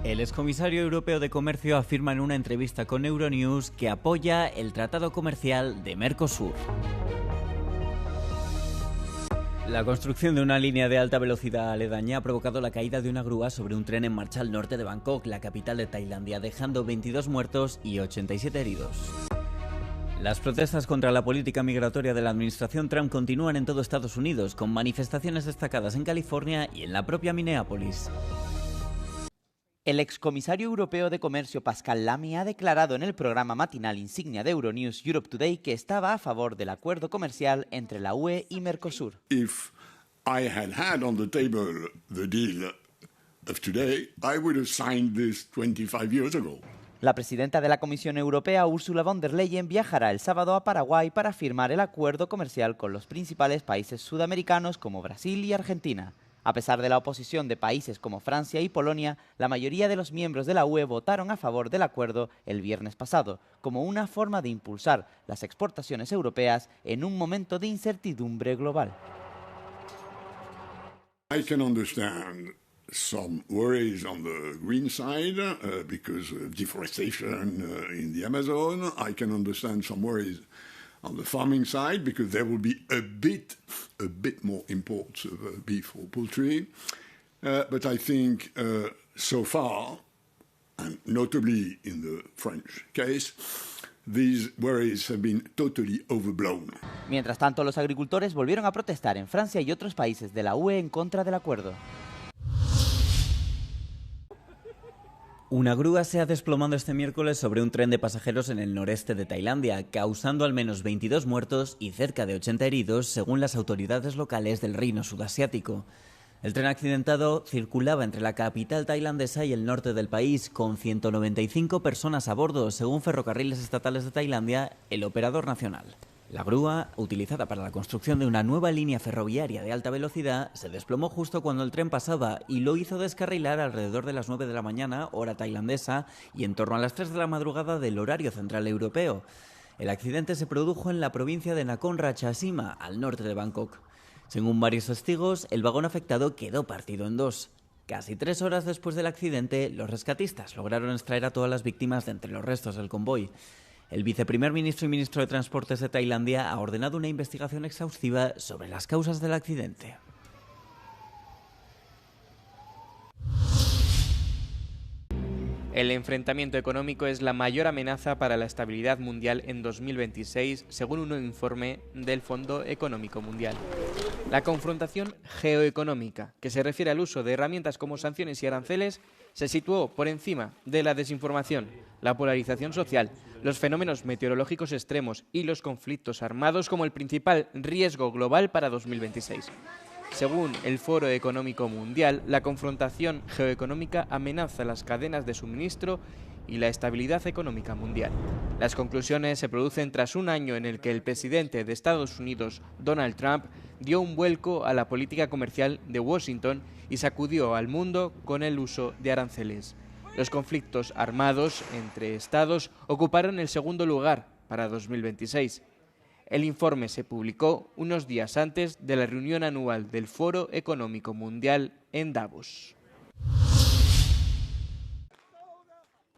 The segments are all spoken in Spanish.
El excomisario europeo de Comercio afirma en una entrevista con Euronews que apoya el tratado comercial de Mercosur. La construcción de una línea de alta velocidad aledaña ha provocado la caída de una grúa sobre un tren en marcha al norte de Bangkok, la capital de Tailandia, dejando 22 muertos y 87 heridos. Las protestas contra la política migratoria de la administración Trump continúan en todo Estados Unidos, con manifestaciones destacadas en California y en la propia Minneapolis. El excomisario europeo de Comercio Pascal Lamy ha declarado en el programa matinal insignia de Euronews Europe Today que estaba a favor del acuerdo comercial entre la UE y Mercosur. If I had on the table the deal of today, I would have signed this 25 years ago. La presidenta de la Comisión Europea, Ursula von der Leyen, viajará el sábado a Paraguay para firmar el acuerdo comercial con los principales países sudamericanos como Brasil y Argentina. A pesar de la oposición de países como Francia y Polonia, la mayoría de los miembros de la UE votaron a favor del acuerdo el viernes pasado, como una forma de impulsar las exportaciones europeas en un momento de incertidumbre global. I can understand some worries on the green side because of deforestation in the Amazon. I can understand some worries on the farming side because there will be a bit more imports of beef or poultry. But I think so far, and notably in the French case, these worries have been totally overblown. Mientras tanto, los agricultores volvieron a protestar en Francia y otros países de la UE en contra del acuerdo. Una grúa se ha desplomado este miércoles sobre un tren de pasajeros en el noreste de Tailandia, causando al menos 22 muertos y cerca de 80 heridos, según las autoridades locales del reino sudasiático. El tren accidentado circulaba entre la capital tailandesa y el norte del país, con 195 personas a bordo, según Ferrocarriles Estatales de Tailandia, el operador nacional. La grúa, utilizada para la construcción de una nueva línea ferroviaria de alta velocidad, se desplomó justo cuando el tren pasaba y lo hizo descarrilar alrededor de las 9 de la mañana, hora tailandesa, y en torno a las 3 de la madrugada del horario central europeo. El accidente se produjo en la provincia de Nakhon Ratchasima, al norte de Bangkok. Según varios testigos, el vagón afectado quedó partido en dos. Casi 3 horas después del accidente, los rescatistas lograron extraer a todas las víctimas de entre los restos del convoy. El viceprimer ministro y ministro de Transportes de Tailandia ha ordenado una investigación exhaustiva sobre las causas del accidente. El enfrentamiento económico es la mayor amenaza para la estabilidad mundial en 2026, según un informe del Fondo Económico Mundial. La confrontación geoeconómica, que se refiere al uso de herramientas como sanciones y aranceles, se situó por encima de la desinformación, la polarización social, los fenómenos meteorológicos extremos y los conflictos armados como el principal riesgo global para 2026. Según el Foro Económico Mundial, la confrontación geoeconómica amenaza las cadenas de suministro y la estabilidad económica mundial. Las conclusiones se producen tras un año en el que el presidente de Estados Unidos, Donald Trump, dio un vuelco a la política comercial de Washington y sacudió al mundo con el uso de aranceles. Los conflictos armados entre estados ocuparon el segundo lugar para 2026. El informe se publicó unos días antes de la reunión anual del Foro Económico Mundial en Davos.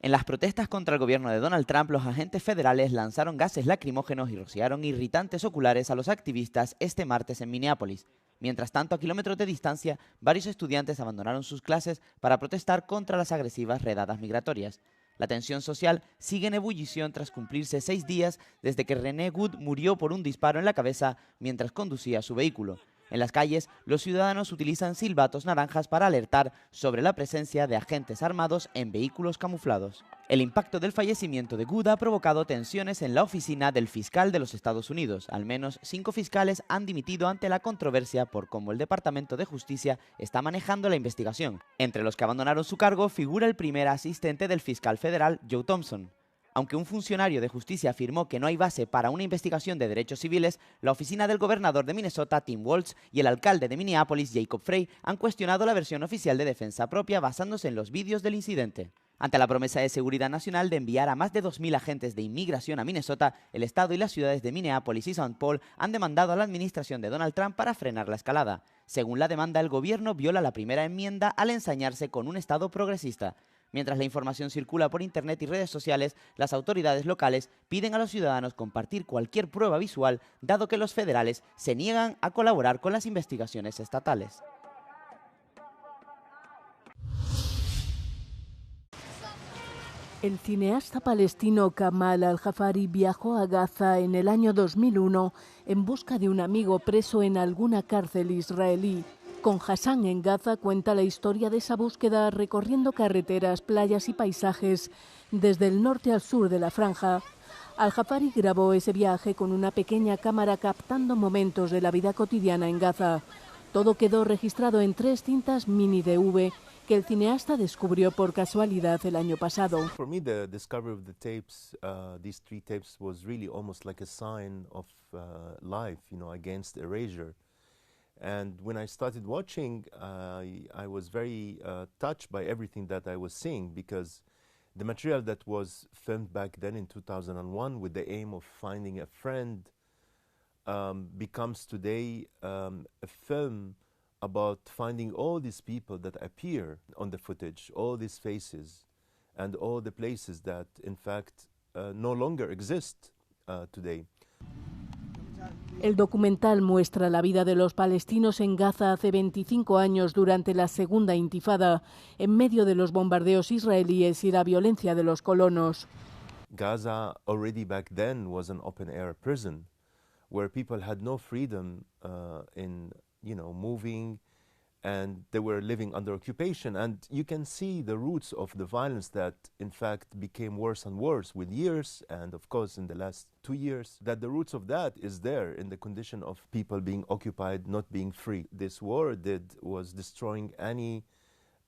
En las protestas contra el gobierno de Donald Trump, los agentes federales lanzaron gases lacrimógenos y rociaron irritantes oculares a los activistas este martes en Minneapolis. Mientras tanto, a kilómetros de distancia, varios estudiantes abandonaron sus clases para protestar contra las agresivas redadas migratorias. La tensión social sigue en ebullición tras cumplirse 6 días desde que René Wood murió por un disparo en la cabeza mientras conducía su vehículo. En las calles, los ciudadanos utilizan silbatos naranjas para alertar sobre la presencia de agentes armados en vehículos camuflados. El impacto del fallecimiento de Wood ha provocado tensiones en la oficina del fiscal de los Estados Unidos. Al menos 5 fiscales han dimitido ante la controversia por cómo el Departamento de Justicia está manejando la investigación. Entre los que abandonaron su cargo figura el primer asistente del fiscal federal, Joe Thompson. Aunque un funcionario de justicia afirmó que no hay base para una investigación de derechos civiles, la oficina del gobernador de Minnesota, Tim Walz, y el alcalde de Minneapolis, Jacob Frey, han cuestionado la versión oficial de defensa propia basándose en los vídeos del incidente. Ante la promesa de seguridad nacional de enviar a más de 2.000 agentes de inmigración a Minnesota, el estado y las ciudades de Minneapolis y St. Paul han demandado a la administración de Donald Trump para frenar la escalada. Según la demanda, el gobierno viola la primera enmienda al ensañarse con un estado progresista. Mientras la información circula por internet y redes sociales, las autoridades locales piden a los ciudadanos compartir cualquier prueba visual, dado que los federales se niegan a colaborar con las investigaciones estatales. El cineasta palestino Kamal Al-Jafari viajó a Gaza en el año 2001 en busca de un amigo preso en alguna cárcel israelí. Con Hassan en Gaza cuenta la historia de esa búsqueda recorriendo carreteras, playas y paisajes desde el norte al sur de la franja. Al-Jafari grabó ese viaje con una pequeña cámara captando momentos de la vida cotidiana en Gaza. Todo quedó registrado en 3 cintas mini DV que el cineasta descubrió por casualidad el año pasado. For me, the discovery of the tapes, these 3 tapes, was really almost like a sign of life, against erasure. And when I started watching, I was very touched by everything that I was seeing, because the material that was filmed back then in 2001 with the aim of finding a friend becomes today a film about finding all these people that appear on the footage, all these faces, and all the places that, in fact, no longer exist today. El documental muestra la vida de los palestinos en Gaza hace 25 años durante la Segunda Intifada, en medio de los bombardeos israelíes y la violencia de los colonos. Gaza already back then was an open-air prison where people had no freedom in moving, and they were living under occupation. And you can see the roots of the violence that, in fact, became worse and worse with years, and of course in the last 2 years, that the roots of that is there in the condition of people being occupied, not being free. This war was destroying any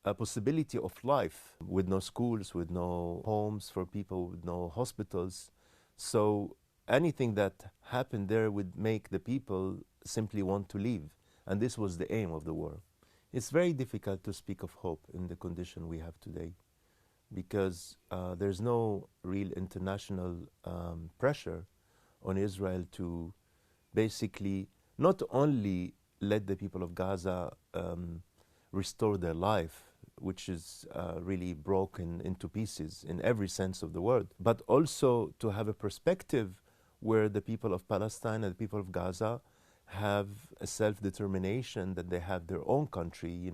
possibility of life, with no schools, with no homes for people, with no hospitals. So anything that happened there would make the people simply want to leave. And this was the aim of the war. It's very difficult to speak of hope in the condition we have today, because there's no real international pressure on Israel to basically not only let the people of Gaza restore their life, which is really broken into pieces in every sense of the word, but also to have a perspective where the people of Palestine and the people of Gaza have a self-determination, that they have their own country,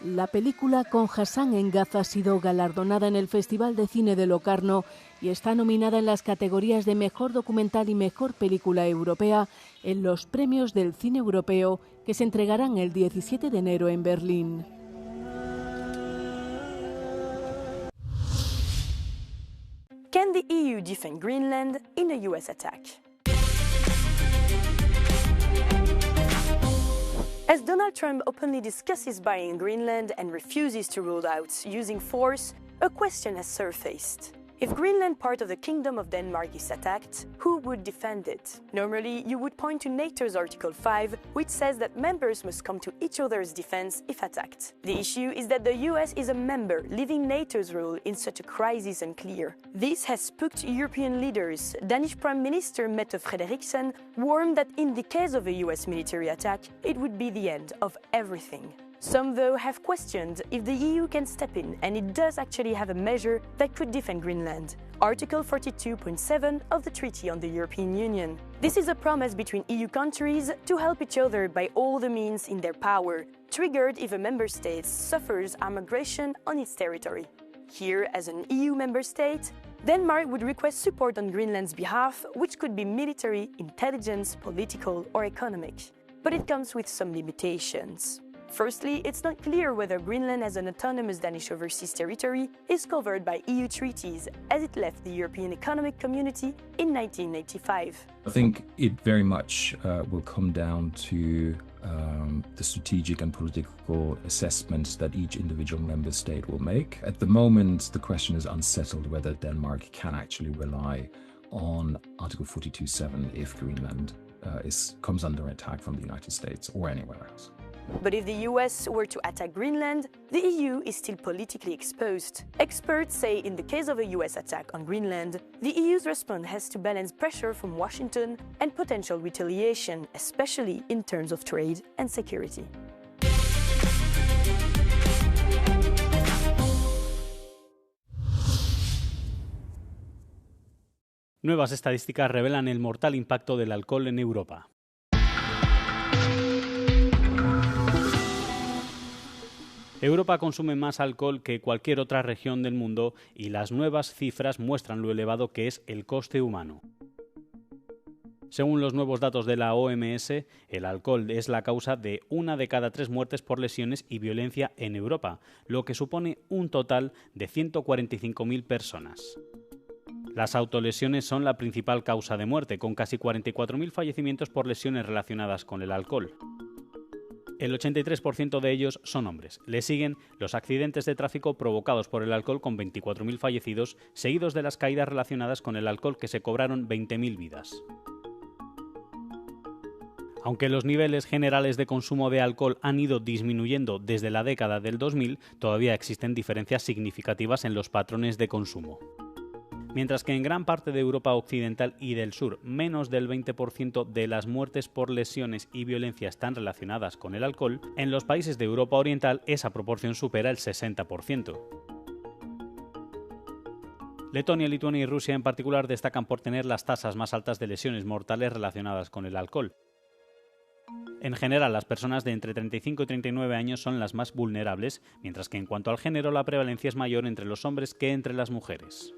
La película Con Hassan en Gaza ha sido galardonada en el Festival de Cine de Locarno y está nominada en las categorías de Mejor Documental y Mejor Película Europea en los premios del cine europeo que se entregarán el 17 de enero en Berlín. Can the EU defend Greenland in a US attack? As Donald Trump openly discusses buying Greenland and refuses to rule out using force, a question has surfaced. If Greenland, part of the Kingdom of Denmark, is attacked, who would defend it? Normally, you would point to NATO's Article 5, which says that members must come to each other's defense if attacked. The issue is that the US is a member, leaving NATO's role in such a crisis unclear. This has spooked European leaders. Danish Prime Minister Mette Frederiksen warned that in the case of a US military attack, it would be the end of everything. Some, though, have questioned if the EU can step in, and it does actually have a measure that could defend Greenland. Article 42.7 of the Treaty on the European Union. This is a promise between EU countries to help each other by all the means in their power, triggered if a member state suffers armed aggression on its territory. Here, as an EU member state, Denmark would request support on Greenland's behalf, which could be military, intelligence, political, or economic. But it comes with some limitations. Firstly, it's not clear whether Greenland as an autonomous Danish overseas territory is covered by EU treaties, as it left the European Economic Community in 1985. I think it very much will come down to the strategic and political assessments that each individual member state will make. At the moment, the question is unsettled whether Denmark can actually rely on Article 42.7 if Greenland comes under attack from the United States or anywhere else. But if the US were to attack Greenland, the EU is still politically exposed. Experts say in the case of a US attack on Greenland, the EU's response has to balance pressure from Washington and potential retaliation, especially in terms of trade and security. Nuevas estadísticas revelan el mortal impacto del alcohol en Europa. Europa consume más alcohol que cualquier otra región del mundo y las nuevas cifras muestran lo elevado que es el coste humano. Según los nuevos datos de la OMS, el alcohol es la causa de 1 de cada 3 muertes por lesiones y violencia en Europa, lo que supone un total de 145.000 personas. Las autolesiones son la principal causa de muerte, con casi 44.000 fallecimientos por lesiones relacionadas con el alcohol. El 83% de ellos son hombres. Le siguen los accidentes de tráfico provocados por el alcohol con 24.000 fallecidos, seguidos de las caídas relacionadas con el alcohol que se cobraron 20.000 vidas. Aunque los niveles generales de consumo de alcohol han ido disminuyendo desde la década del 2000, todavía existen diferencias significativas en los patrones de consumo. Mientras que en gran parte de Europa Occidental y del Sur, menos del 20% de las muertes por lesiones y violencia están relacionadas con el alcohol, en los países de Europa Oriental esa proporción supera el 60%. Letonia, Lituania y Rusia en particular destacan por tener las tasas más altas de lesiones mortales relacionadas con el alcohol. En general, las personas de entre 35 y 39 años son las más vulnerables, mientras que en cuanto al género la prevalencia es mayor entre los hombres que entre las mujeres.